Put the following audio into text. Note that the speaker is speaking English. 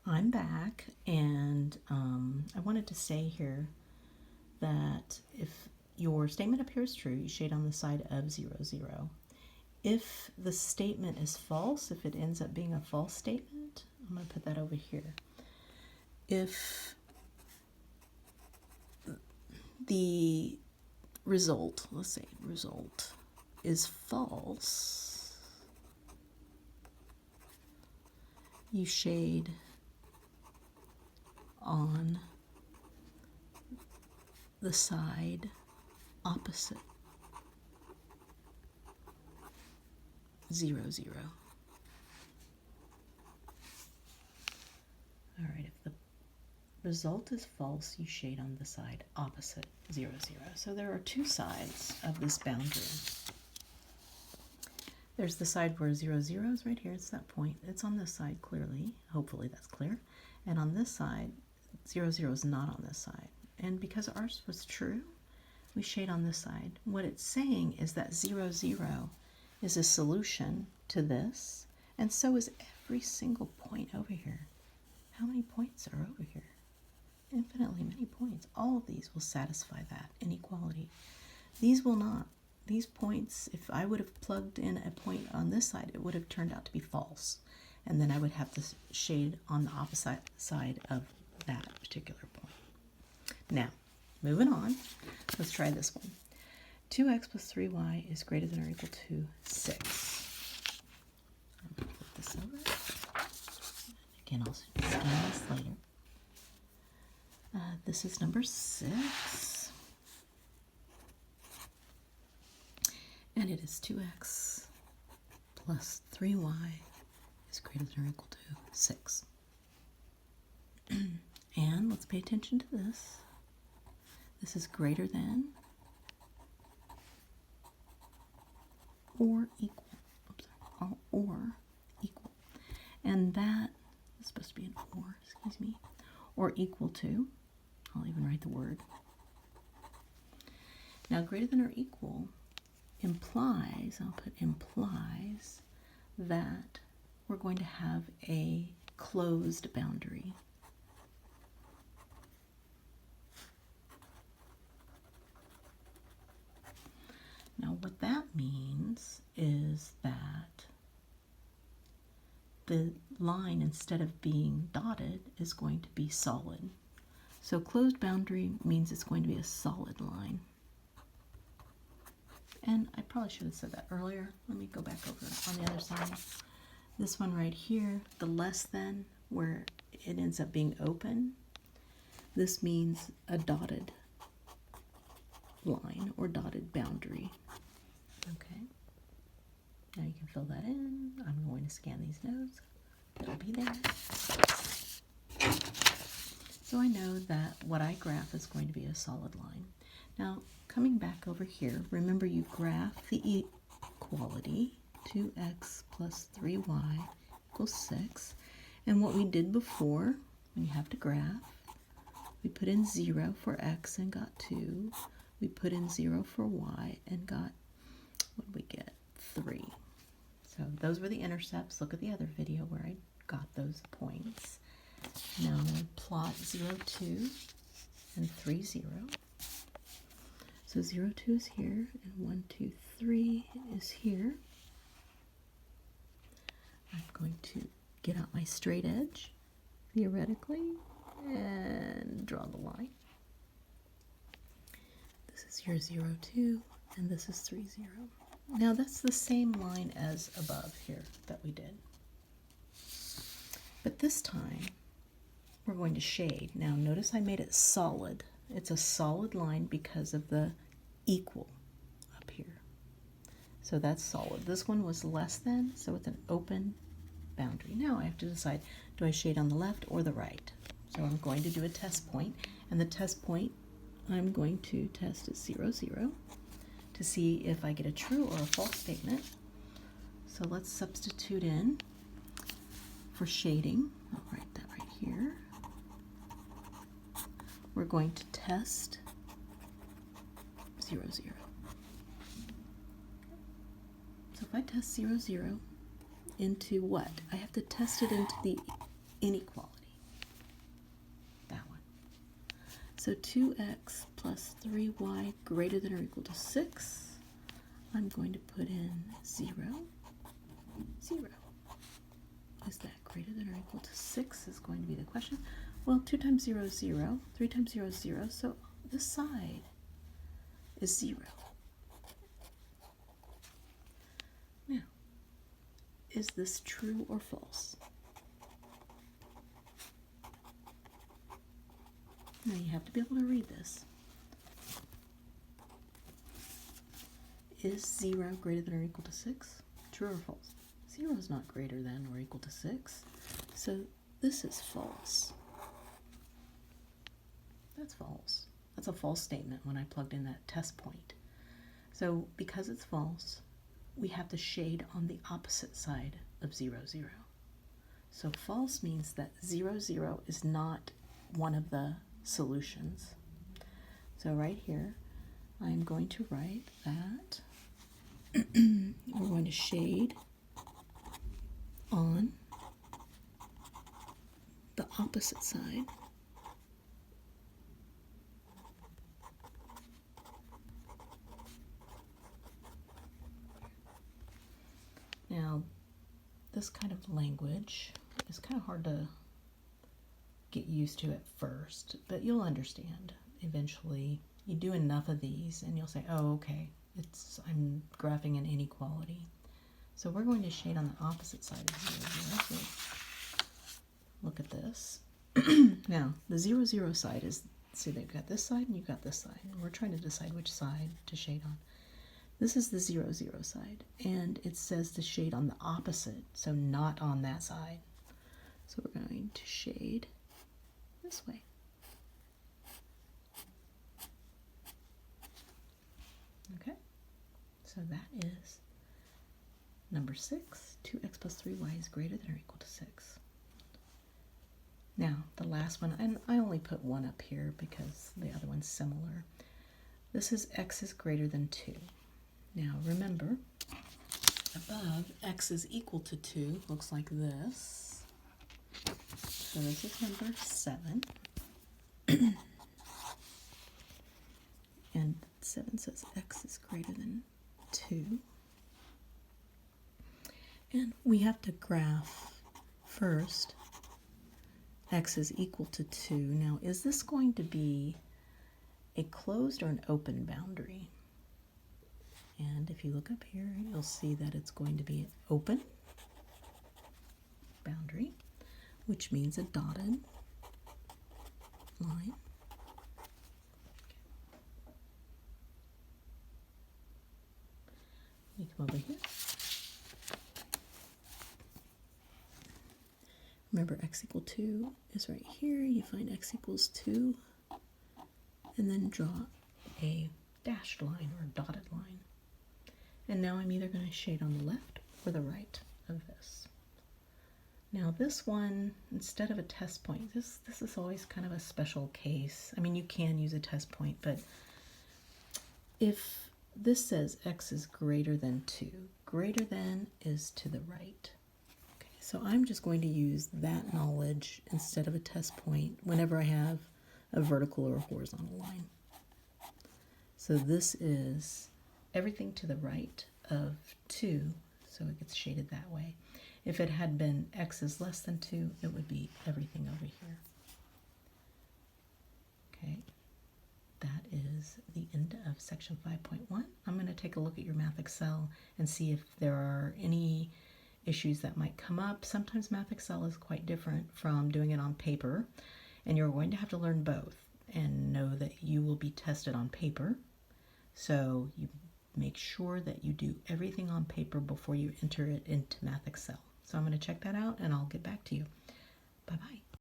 I'm back, and I wanted to say here that if your statement appears true, you shade on the side of 0, 0. If the statement is false, if it ends up being a false statement, I'm going to put that over here. If the result, let's say result, is false, you shade on the side opposite 0, 0. All right, if the result is false, you shade on the side opposite 0, 0. So there are two sides of this boundary. There's the side where 0, 0 is right here. It's that point. It's on this side clearly. Hopefully that's clear. And on this side, 0, 0 is not on this side. And because ours was true, we shade on this side. What it's saying is that 0, 0 is a solution to this, and so is every single point over here. How many points are over here? Infinitely many points. All of these will satisfy that inequality. These will not. These points, if I would have plugged in a point on this side, it would have turned out to be false. And then I would have to shade on the opposite side of that particular point. Now, moving on, let's try this one. 2x plus 3y is greater than or equal to 6. I'm going to flip this over. Again, I'll scan this later. This is number 6. And it is 2x plus 3y is greater than or equal to 6. And let's pay attention to this. This is greater than or equal. Oops, or equal. And that is supposed to be an or, excuse me, or equal to. I'll even write the word. Now, greater than or equal implies, I'll put implies, that we're going to have a closed boundary. Now, what that means is that the line, instead of being dotted, is going to be solid. So closed boundary means it's going to be a solid line. And I probably should have said that earlier. Let me go back over on the other side. This one right here, the less than, where it ends up being open, this means a dotted line or dotted boundary. Okay. Now you can fill that in. I'm going to scan these notes. It'll be there. So I know that what I graph is going to be a solid line. Now, coming back over here, remember you graph the equality, 2x plus 3y equals 6. And what we did before, when you have to graph, we put in 0 for x and got 2. We put in 0 for y and got, what did we get? 3. So those were the intercepts. Look at the other video where I got those points. Now I'm going to plot 0, 2 and 3, 0. So 0, 2 is here, and 1, 2, 3 is here. I'm going to get out my straight edge, theoretically, and draw the line. This is your 0, 2, and this is 3, 0. Now that's the same line as above here that we did. But this time, we're going to shade. Now notice I made it solid. It's a solid line because of the equal up here. So that's solid. This one was less than, so it's an open boundary. Now I have to decide, do I shade on the left or the right? So I'm going to do a test point, and the test point I'm going to test at 0, 0 to see if I get a true or a false statement. So let's substitute in for shading. I'll write that right here. We're going to test 0, 0. So if I test 0, 0 into what? I have to test it into the inequality. So 2x plus 3y greater than or equal to 6. I'm going to put in 0, 0. Is that greater than or equal to 6 is going to be the question. Well, 2 times 0 is 0, 3 times 0 is 0, so this side is 0. Now, is this true or false? Now you have to be able to read this. Is 0 greater than or equal to 6? True or false? 0 is not greater than or equal to 6. So this is false. That's false. That's a false statement when I plugged in that test point. So because it's false, we have to shade on the opposite side of 0, 0. So false means that 0, 0 is not one of the solutions. So right here, I'm going to write that we're going to shade on the opposite side. Now, this kind of language is kind of hard to get used to at first, but you'll understand eventually. You do enough of these and you'll say, oh, okay, I'm graphing an inequality. So we're going to shade on the opposite side of 0, 0. So look at this. Now, the 0, 0 side is, see, they've got this side and you've got this side, and we're trying to decide which side to shade on. This is the 0, 0 side, and it says to shade on the opposite, so not on that side. So we're going to shade this way. Okay, so that is number 6. 2x plus 3y is greater than or equal to 6. Now, the last one, and I only put one up here because the other one's similar. This is x is greater than 2. Now, remember, above x is equal to 2 looks like this. So this is number 7. And 7 says x is greater than 2. And we have to graph first x is equal to 2. Now, is this going to be a closed or an open boundary? And if you look up here, you'll see that it's going to be an open boundary, which means a dotted line. You come over here. Remember, x equal 2 is right here. You find x equals 2, and then draw a dashed line or a dotted line. And now I'm either going to shade on the left or the right of this. Now this one, instead of a test point, this is always kind of a special case. I mean, you can use a test point, but if this says x is greater than 2, greater than is to the right. Okay, so I'm just going to use that knowledge instead of a test point whenever I have a vertical or a horizontal line. So this is everything to the right of 2, so it gets shaded that way. If it had been x is less than 2, it would be everything over here. Okay, that is the end of section 5.1. I'm going to take a look at your Math Excel and see if there are any issues that might come up. Sometimes Math Excel is quite different from doing it on paper, and you're going to have to learn both and know that you will be tested on paper. So you make sure that you do everything on paper before you enter it into Math Excel. So I'm going to check that out and I'll get back to you. Bye-bye.